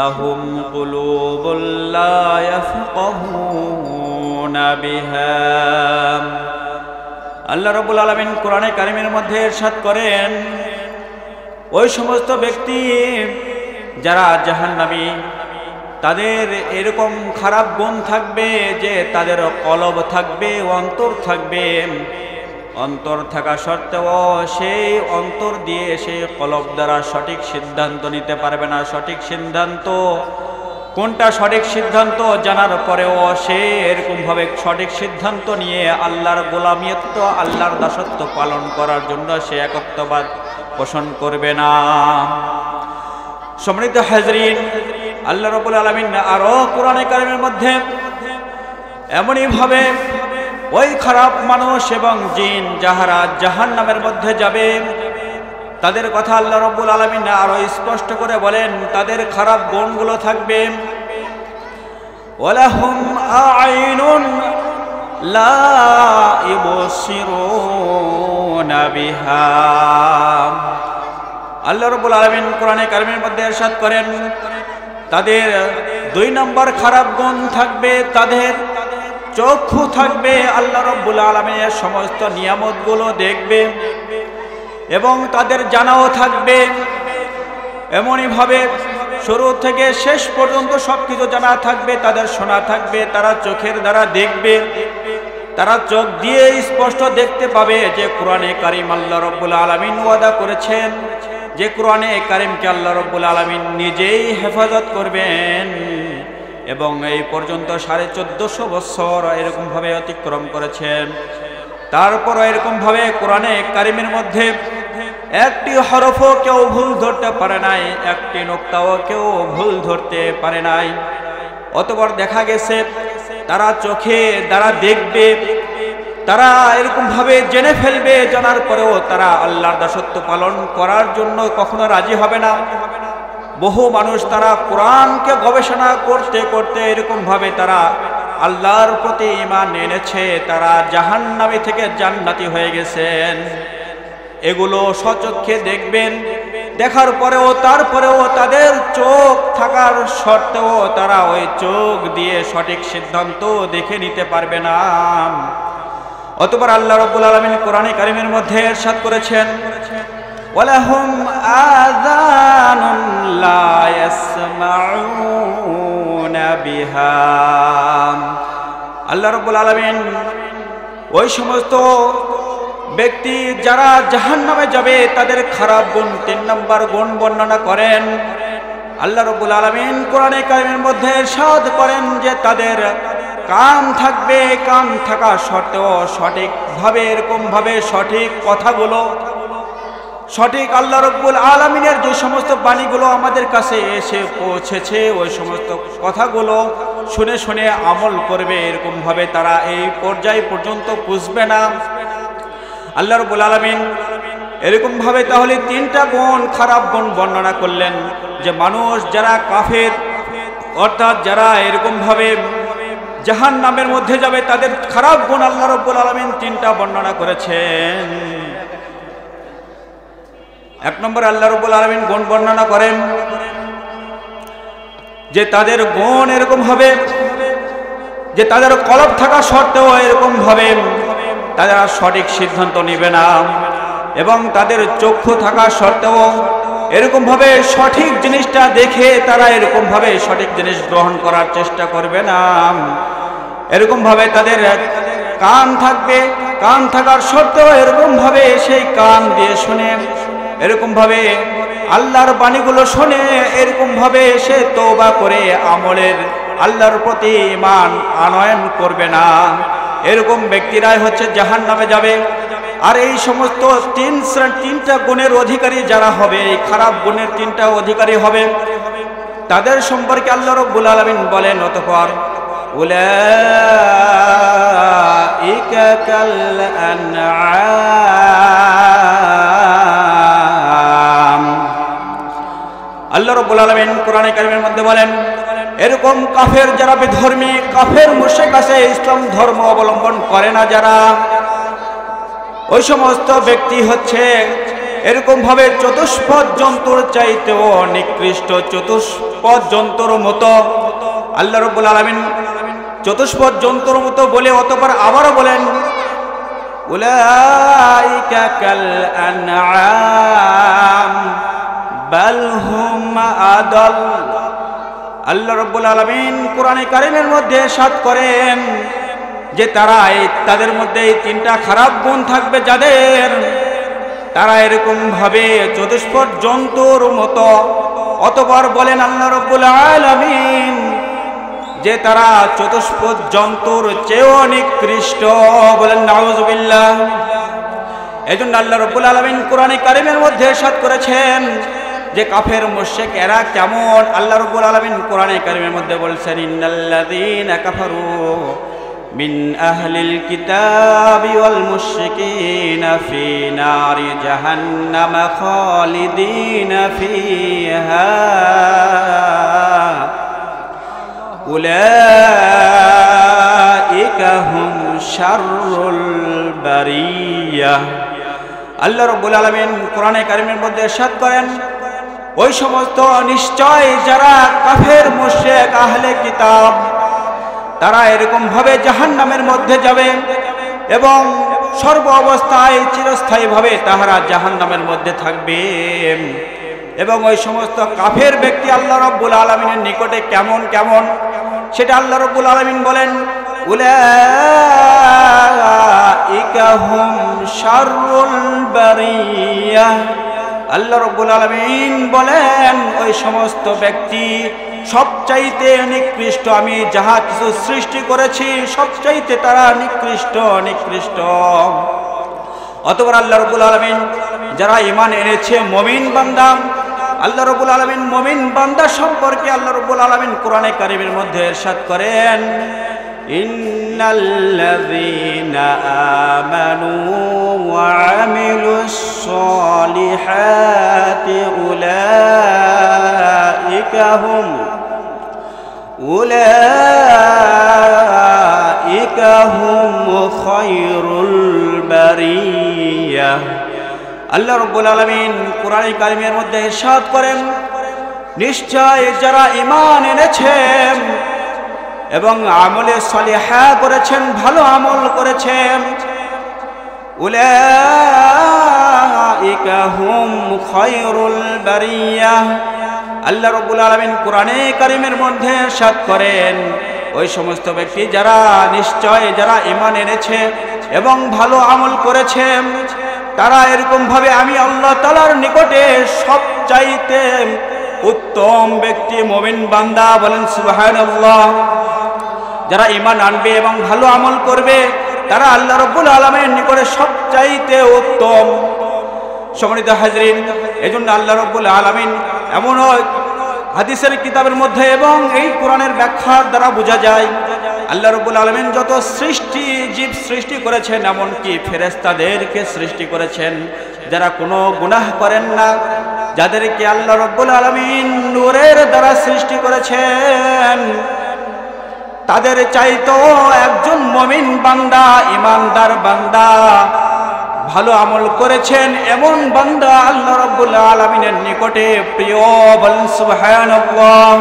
লাহুম কুলুবুল লা ইয়াফকাহুনা বিহা। আল্লাহ রাব্বুল আলামিন কোরআনে কারীমের মধ্যে ইরশাদ করেন, ওই সমস্ত ব্যক্তি যারা জাহান্নামী, তাদের এরকম খারাপ গুণ থাকবে যে তাদের কলব থাকবে, অন্তর থাকবে। অন্তর থাকা সত্ত্বেও সেই অন্তর দিয়ে সেই কলব দ্বারা সঠিক সিদ্ধান্ত নিতে পারবে না। সঠিক সিদ্ধান্ত কোনটা, সঠিক সিদ্ধান্ত জানার পরেও সে এরকমভাবে সঠিক সিদ্ধান্ত নিয়ে আল্লাহর গোলামিয়ত, আল্লাহর দাসত্ব পালন করার জন্য সে একত্ববাদ পোষণ করবে না। সম্মানিত হাজরিন, আল্লাহ রাব্বুল আলামিন আরো কোরআনে কারীমের মধ্যে এমনই ভাবে ওই খারাপ মানুষ এবং জিন যাহারা জাহান্নামের মধ্যে যাবে, তাদের কথা আল্লাহ রাব্বুল আলামিন আরো স্পষ্ট করে বলেন, তাদের খারাপ গুণগুলো থাকবে। ওয়ালাহুম আ'ইনুন লা ইবসিরুনা বিহা। আল্লাহ রাব্বুল আলামিন কোরআনে কারীমের মধ্যে ইরশাদ করেন, তাদের 2 নম্বর খারাপ গুণ থাকবে, তাদের চক্ষু থাকবে, আল্লাহ রাব্বুল আলামিনের সমস্ত নিয়ামতগুলো দেখবে এবং তাদের জানাও থাকবে। এমনই ভাবে শুরু থেকে শেষ পর্যন্ত সবকিছু জানা থাকবে, তাদের শোনা থাকবে, তারা চোখের দ্বারা দেখবে, তারা চোখ দিয়ে স্পষ্ট দেখতে পাবে যে কোরআনে কারীম আল্লাহ রাব্বুল আলামিন ওয়াদা করেছেন যে কোরআনে কারীমকে আল্লাহ রাব্বুল আলামিন নিজেই হেফাজত করবেন। এবং এই পর্যন্ত 1450 বছর এরকম ভাবে অতিক্রম করেছেন। তারপর এরকম ভাবে কোরআনে কারীমের মধ্যে একটি হরফও কেউ ভুল ধরতে পারে নাই, একটি নোক্তাও কেউ ভুল ধরতে পারে নাই। অতঃপর দেখা গেছে তারা চোখে দ্বারা দেখবে, তারা এরকম ভাবে জেনে ফেলবে, জানার পরেও তারা আল্লাহর দাসত্ব পালন করার জন্য কখনো রাজি হবে না। বহু মানুষ তারা কোরআনকে গবেষণা করতে করতে এরকম ভাবে তারা আল্লাহর প্রতি ঈমান এনেছে, তারা জাহান্নামী থেকে জান্নাতি হয়ে গেছেন। এগুলো স্বচক্ষে দেখবেন, দেখার পরেও তারপরেও তাদের চোখ থাকার সত্ত্বেও তারা ওই চোখ দিয়ে সঠিক সিদ্ধান্ত দেখে নিতে পারবে না। অতঃপর আল্লাহ রাব্বুল আলামিন কোরআনে কারীমের মধ্যে ইরশাদ করেছেন, ওয়ালাহুম আযানুন লা ইয়াসমাউনা বিহা। আল্লাহ রাব্বুল আলামিন ওই সমস্ত ব্যক্তি যারা জাহান্নামে যাবে তাদের খারাপ গুণ 3 নম্বর গুণ বর্ণনা করেন। আল্লাহ রাব্বুল আলামিন কোরআনে কারীমের মধ্যে ইরশাদ করেন যে তাদের কান থাকবে, কান থাকা সত্ত্বেও সঠিকভাবে এরকম ভাবে সঠিক কথাগুলো, সঠিক আল্লাহ রাব্বুল আলামিনের যে সমস্ত বাণীগুলো আমাদের কাছে এসে পৌঁছেছে ওই সমস্ত কথাগুলো শুনে শুনে আমল করবে। এরকম ভাবে তারা এই পর্যায় পর্যন্ত পুষবে না। আল্লাহ রাব্বুল আলামিন এরকম ভাবে তাহলে 3টা গুণ, খারাপ গুণ বর্ণনা করলেন যে মানুষ যারা কাফের, অর্থাৎ যারা এরকম ভাবে জাহান্নামের মধ্যে যাবে, তাদের খারাপ গুণ আল্লাহ রাব্বুল আলামিন 3টা বর্ণনা করেছেন। 1 নম্বর আল্লাহ রাব্বুল আলামিন গুণ বর্ণনা করেন যে তাদের গুণ এরকম হবে যে তাদের কলব থাকা সত্ত্বেও এরকম ভাবে তারা সঠিক সিদ্ধান্ত নেবে না, এবং তাদের চক্ষু থাকা সত্ত্বেও এরকম ভাবে সঠিক জিনিসটা দেখে তারা এরকম ভাবে সঠিক জিনিস গ্রহণ করার চেষ্টা করবে না। এরকম ভাবে তাদের কান থাকবে, কান থাকার সত্ত্বেও এরকম ভাবে সেই কান দিয়ে শুনে, এরকম ভাবে আল্লাহর বাণীগুলো শুনে এরকম ভাবে সে তওবা করে আমলের আল্লাহর প্রতি ঈমান আনয়ন করবে না। এরকম ব্যক্তিরাই হচ্ছে জাহান্নামে যাবে। আর এই সমস্ত 3টা গুণের অধিকারী যারা হবে, এই খারাপ গুণের 3টা অধিকারী হবে, তাদের সম্পর্কে আল্লাহ রাব্বুল আলামিন বলেন, অতঃপর উলাইকা কাল আনআম। আল্লাহ রাব্বুল আলামিন কোরআনে কারীমের মধ্যে বলেন, এরকম কাফের যারা বিধর্মী, কাফের মুশরিক আছে, ইসলাম ধর্ম অবলম্বন করে না যারা, ওই সমস্ত ব্যক্তি হচ্ছে এরকম ভাবে চতুষ্পদ জন্তুর চাইতেও নিকৃষ্ট চতুষ্পদ জন্তুর মতো আল্লাহ রাব্বুল আলামিন চতুষ্পদ জন্তুর মতো বলে অতঃপর আবারও বলেন উলাইকা কাল আনআম বাল হুম আদাল। আল্লাহ রাব্বুল আলামিন কোরআনে কারীমের মধ্যে ইরশাদ করেন যে তাদের মধ্যে এই তিনটা খারাপ গুণ থাকবে যাদের, তারা এরকম ভাবে চতুষ্পদ জন্তুর মতো। অতঃপর বলেন আল্লাহ রাব্বুল আলামিন যে তারা চতুষ্পদ জন্তুর চেয়েও নিকৃষ্ট। বলেন নাউযুবিল্লাহ। এজন্য আল্লাহ রাব্বুল আলামিন কোরআনে কারীমের মধ্যে ইরশাদ করেছেন যে কাফের মুশরিক এরা কেমন। আল্লাহ রাব্বুল আলামিন কোরআনে কারীমের মধ্যে বলছেন ইন্নাল্লাযীনা কাফারু মিন আহলিল কিতাবি ওয়াল মুশরিকিনা ফি নারি জাহান্নাম খালিদিনা ফিহা উলাইকা হুম শাররুল বারিয়াহ। আল্লাহ রাব্বুল আলামিন কোরআনে কারীমের মধ্যে ইরশাদ করেন ওই সমস্ত নিশ্চয় যারা কাফের মুশরিক আহলে কিতাব তারা এরকম ভাবে জাহান্নামের মধ্যে যাবে এবং সর্ব অবস্থায় চিরস্থায়ীভাবে তাহারা জাহান্নামের মধ্যে থাকবে। এবং ওই সমস্ত কাফের ব্যক্তি আল্লাহ রাব্বুল আলামিনের নিকটে কেমন কেমন সেটা আল্লাহ রাব্বুল আলামিন বলেন উলাইকা হুম শাররুল বারিয়াহ। আল্লাহ রাব্বুল আলামিন বলেন ওই সমস্ত ব্যক্তি সবচাইতে নিকৃষ্ট, আমি যাহা কিছু সৃষ্টি করেছি সবচাইতে তারা নিকৃষ্ট। অতঃপর আল্লাহ রাব্বুল আলামিন যারা ঈমান এনেছে মুমিন বান্দা, আল্লাহ রাব্বুল আলামিন মুমিন বান্দা সম্পর্কে আল্লাহ রাব্বুল আলামিন কোরআনে কারীমের মধ্যে ইরশাদ করেন ইন্নাল্লাযীনা আমানু ওয়া আমিলুস সলিহাতি উলাইকা হুম খায়রুল বারিয়াহ। আল্লাহ রাব্বুল আলামিন কোরআনে কারীমের মধ্যে ইরশাদ করেন নিশ্চয় যারা ঈমান এনেছেন এবং আমলে সলিহা করেছেন, ভালো আমল করেছেন, উলাইকা হুম খায়রুল বারিয়াহ। আল্লাহ রাব্বুল আলামিন কোরআনে কারীমের মধ্যে ইরশাদ করেন ওই সমস্ত ব্যক্তি যারা নিশ্চয় যারা ঈমান এনেছে এবং ভালো আমল করেছে তারা এরকম ভাবে আমি আল্লাহ তাআলার নিকটে সবচাইতে উত্তম ব্যক্তি মুমিন বান্দা। বলেন সুবহানাল্লাহ। যারা ঈমান আনবে এবং ভালো আমল করবে তারা আল্লাহ রাব্বুল আলামিনের নিকটে সবচাইতে উত্তম। সম্মানিত হাজরিন, এজন্য আল্লাহ রাব্বুল আলামিন এমন হাদিসের কিতাবের মধ্যে এবং এই কোরআনের ব্যাখ্যার দ্বারা বোঝা যায় আল্লাহ রাব্বুল আলামিন যত জীব সৃষ্টি করেছেন এমনকি ফেরেশতাদেরকে সৃষ্টি করেছেন যারা কোনো গুনাহ করেন না, যাদেরকে আল্লাহ রাব্বুল আলামিন নূরের দ্বারা সৃষ্টি করেছেন। তাদের চাইতো একজন মুমিন বান্দা, ঈমানদার বান্দা, ভালো আমল করেছেন এমন বান্দা আল্লাহ রাব্বুল আলামিনের নিকটে প্রিয়। বলেন সুবহানাল্লাহ।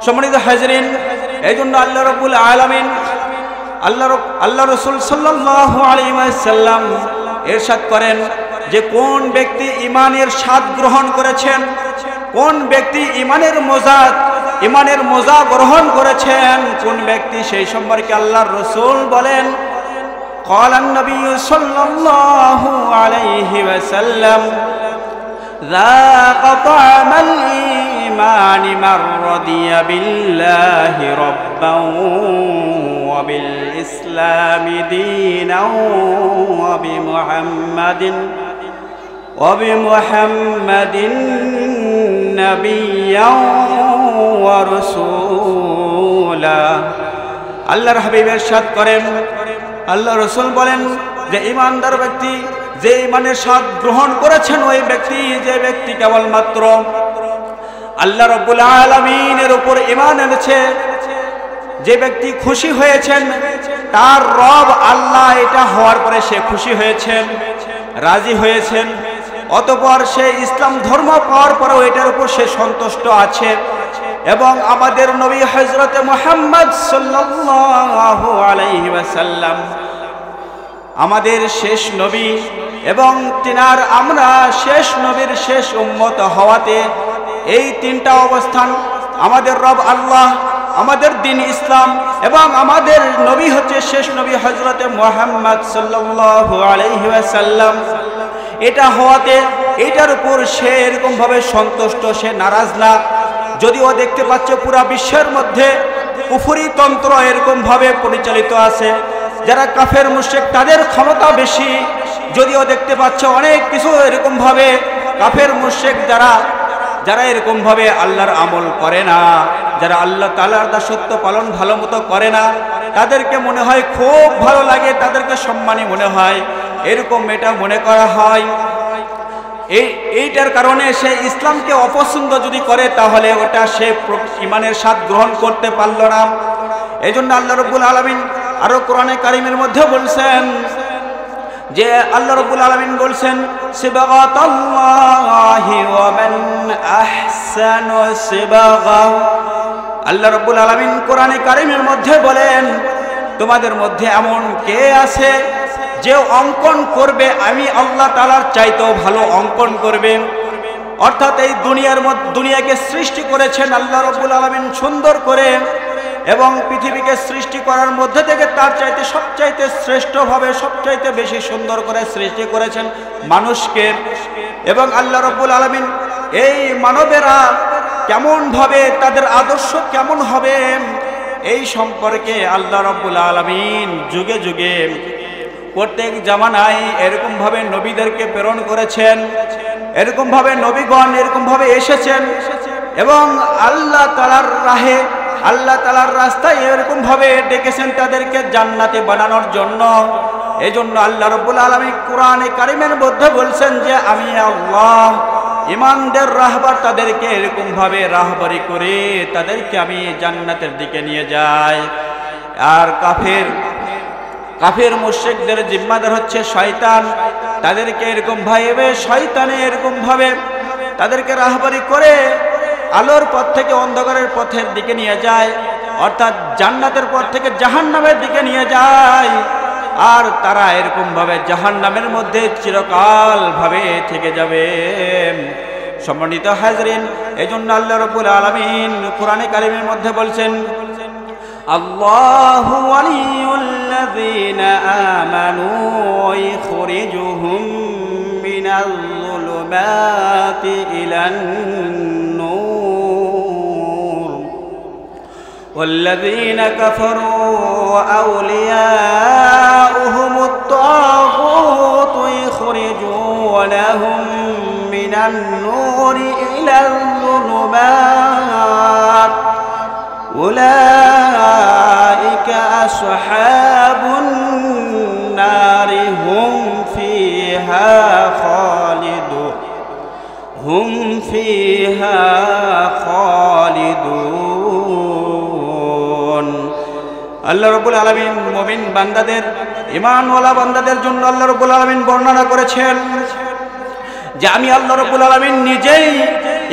সম্মানিত হাজরিন, এইজন্য আল্লাহ রাব্বুল আলামিন আল্লাহ রাসূল সাল্লাল্লাহু আলাইহি ওয়াসাল্লাম ইরশাদ করেন যে কোন ব্যক্তি ঈমানের স্বাদ গ্রহণ করেছেন, কোন ব্যক্তি ঈমানের মজা গ্রহণ করেছেন, কোন ব্যক্তি সেই সম্পর্কে আল্লাহর রাসূল বলেন قال النبي صلى الله عليه وسلم ذاق طعم الإيمان من رضي بالله ربا وبالإسلام دينا وبمحمد نبيا ورسولا। আল্লাহর হাবিব ইরশাদ করেন, আল্লাহ রাসূল বলেন যে ঈমানদার ব্যক্তি যে ঈমানের স্বাদ গ্রহণ করেছেন ওই ব্যক্তি যে ব্যক্তি কেবলমাত্র আল্লাহ রাব্বুল আলামিনের উপর ঈমান এনেছে, যে ব্যক্তি খুশি হয়েছেন তার রব আল্লাহ এটা হওয়ার পরে সে খুশি হয়েছেন, রাজি হয়েছেন, অতঃপর সে ইসলাম ধর্ম পাওয়ার পরেও এটার উপর সে সন্তুষ্ট আছে। এবং আমাদের নবী হযরত মুহাম্মদ সাল্লাল্লাহু আলাইহি ওয়াসাল্লাম আমাদের শেষ নবী, এবং তিনার আমরা শেষ নবীর শেষ উম্মত হওয়াতে এই তিনটা অবস্থান, আমাদের রব আল্লাহ, আমাদের দ্বীন ইসলাম এবং আমাদের নবী হচ্ছে শেষ নবী হযরত মুহাম্মদ সাল্লাল্লাহু আলাইহি ওয়াসাল্লাম, এটা হওয়াতে এটার উপর সে এরকম ভাবে সন্তুষ্ট, সে নারাজ না। যদিও দেখতে পাচ্ছ পুরা বিশ্বের মধ্যে কুফরি তন্ত্র এরকম ভাবে পরিচালিত আছে, যারা কাফের মুশরিক তাদের ক্ষমতা বেশি। যদিও দেখতে পাচ্ছ অনেক কিছু এরকম ভাবে কাফের মুশরিক যারা এরকম ভাবে আল্লাহর আমল করে না, যারা আল্লাহ তাআলার দাসত্ব পালন ভালো মতো করে না, তাদেরকে মনে হয় খুব ভালো লাগে, তাদেরকে সম্মানী মনে হয়, এরকম এটা মনে করা হয়। এইটার কারণে সে ইসলামকে অপছন্দ যদি করে তাহলে ওটা সে ঈমানের স্বাদ গ্রহণ করতে পারল না। এই জন্য আল্লাহ রাব্বুল আলামিন আরো কোরআনে কারিমের মধ্যে বলছেন যে আল্লাহ রাব্বুল আলামিন বলছেন সিবাগাতাল্লাহি ওয়া মান আহসানু সিবাগা। আল্লাহ রাব্বুল আলামিন কোরআনে কারিমের মধ্যে বলেন, তোমাদের মধ্যে এমন কে আছে যে অঙ্কন করবে আমি আল্লাহ তাআলার চাইতেও ভালো অঙ্কন করবে। অর্থাৎ এই দুনিয়াকে সৃষ্টি করেছেন আল্লাহ রাব্বুল আলামিন সুন্দর করে, এবং পৃথিবীকে সৃষ্টি করার মধ্যে থেকে তার চাইতে সবচাইতে শ্রেষ্ঠভাবে সবচাইতে বেশি সুন্দর করে সৃষ্টি করেছেন মানুষকে। এবং আল্লাহ রাব্বুল আলামিন এই মানবেরা কেমন ভাবে, তাদের আদর্শ কেমন হবে, এই সম্পর্কে আল্লাহ রাব্বুল আলামিন যুগে যুগে প্রত্যেক জামানায় এরকম ভাবে নবীদেরকে প্রেরণ করেছেন, এরকম ভাবে নবীগণ এরকম ভাবে এসেছেন, এবং আল্লাহ তাআলার রাহে, আল্লাহ তাআলার রাস্তায় এরকম ভাবে ডেকেছেন তাদেরকে জান্নাতে বানানোর জন্য। এই জন্য আল্লাহ রাব্বুল আলামিন কোরআনে কারিমের মধ্যে বলছেন যে আমি আল্লাহ ঈমানদের রাহবার তাদেরকে এরকম ভাবে রাহবারি করে তাদেরকে আমি জান্নাতের দিকে নিয়ে যাই। আর কাফের মুশরিকদের জিম্মাদার হচ্ছে শয়তান, তাদেরকে এরকম ভাবে শয়তানে এরকম ভাবে তাদেরকে রাহবারি করে আলোর পথ থেকে অন্ধকারের পথের দিকে নিয়ে যায়, অর্থাৎ জান্নাতের পথ থেকে জাহান্নামের দিকে নিয়ে যায়। আর তারা এরকম ভাবে জাহান্নামের মধ্যে চিরকাল ভাবে থেকে যাবে। সম্মানিত হাজরিন, এজন্য আল্লাহ রাব্বুল আলামিন কোরআনে কারিমের মধ্যে বলছেন আল্লাহু ওয়ালিয়ুল্লাযীনা আমানু ইখরিজুহুম মিনাল যুলুমাতি ইলান নূর ওয়াল্লাযীনা কাফারু আউলিয়াউহুমুত তাগুতু ইখরিজুনাহুম মিনান নূরি ইলাল যুলুমাত উলাইকা আসহাবুন নারি হুম ফিহা খালিদুন। আল্লাহ রাব্বুল আলামিন মুমিন বান্দাদের, ঈমানওয়ালা বান্দাদের জন্য আল্লাহ রাব্বুল আলামিন বর্ণনা করেছেন যে আমি আল্লাহ রাব্বুল আলামিন নিজেই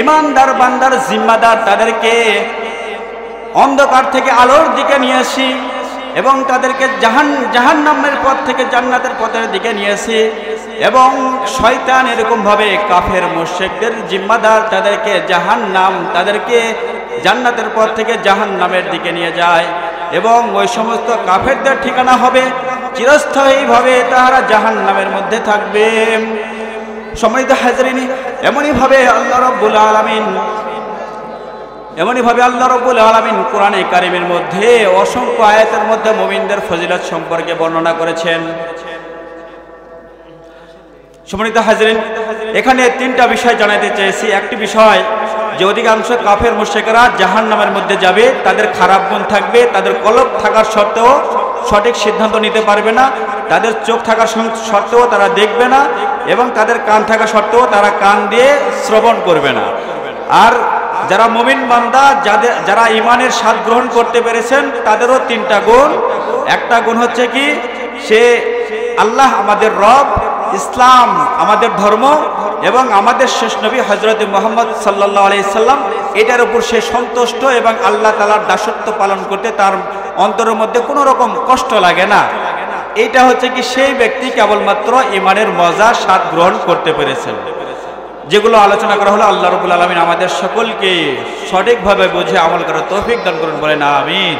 ঈমানদার বান্দার জিম্মাদার, তাদেরকে অন্ধকার থেকে আলোর দিকে নিয়ে আসি এবং তাদেরকে জাহান্নামের পথ থেকে জান্নাতের পথের দিকে নিয়ে আসি। এবং শয়তান এরকম ভাবে কাফের মুশরিকদের জিম্মাদার, তাদেরকে তাদেরকে জান্নাতের পথ থেকে জাহান্নামের দিকে নিয়ে যায়, এবং ওই সমস্ত কাফেরদের ঠিকানা হবে চিরস্থায়ীভাবে তারা জাহান্নামের মধ্যে থাকবে। সম্মানিত হাজরিন, এমনই ভাবে আল্লাহ রাব্বুল আলামিন কোরআনে কারিমের মধ্যে অসংখ্য আয়াতের মধ্যে মুমিনদের ফজিলত সম্পর্কে বর্ণনা করেছেন। সম্মানিত হাজরিন, এখানে তিনটা বিষয় জানাতে চেয়েছি। একটি বিষয় যে অধিকাংশ কাফের মুশরিকরা জাহান্নামের মধ্যে যাবে, তাদের খারাপ গুণ থাকবে, তাদের কলব থাকার সত্ত্বেও সঠিক সিদ্ধান্ত নিতে পারবে না, তাদের চোখ থাকার সত্ত্বেও তারা দেখবে না, এবং তাদের কান থাকা সত্ত্বেও তারা কান দিয়ে শ্রবণ করবে না। আর যারা মুমিন বান্দা, যারা ঈমানের স্বাদ গ্রহণ করতে পেরেছেন, তাদেরও তিনটা গুণ। একটা গুণ হচ্ছে কি, সে আল্লাহ আমাদের রব, ইসলাম আমাদের ধর্ম এবং আমাদের শেষ নবী হযরত মুহাম্মদ সাল্লাল্লাহু আলাইহি সাল্লাম, এটার উপর সে সন্তুষ্ট এবং আল্লাহ তাআলার দাসত্ব পালন করতে তার অন্তরের মধ্যে কোনো রকম কষ্ট লাগে না। এটা হচ্ছে কি সেই ব্যক্তি কেবলমাত্র ঈমানের মজা স্বাদ গ্রহণ করতে পেরেছেন। যেগুলো আলোচনা করা হলো, আল্লাহ রাব্বুল আলামিন আমাদের সকলকে সঠিকভাবে বুঝে আমল করার তৌফিক দান করুন, বলেন আমিন।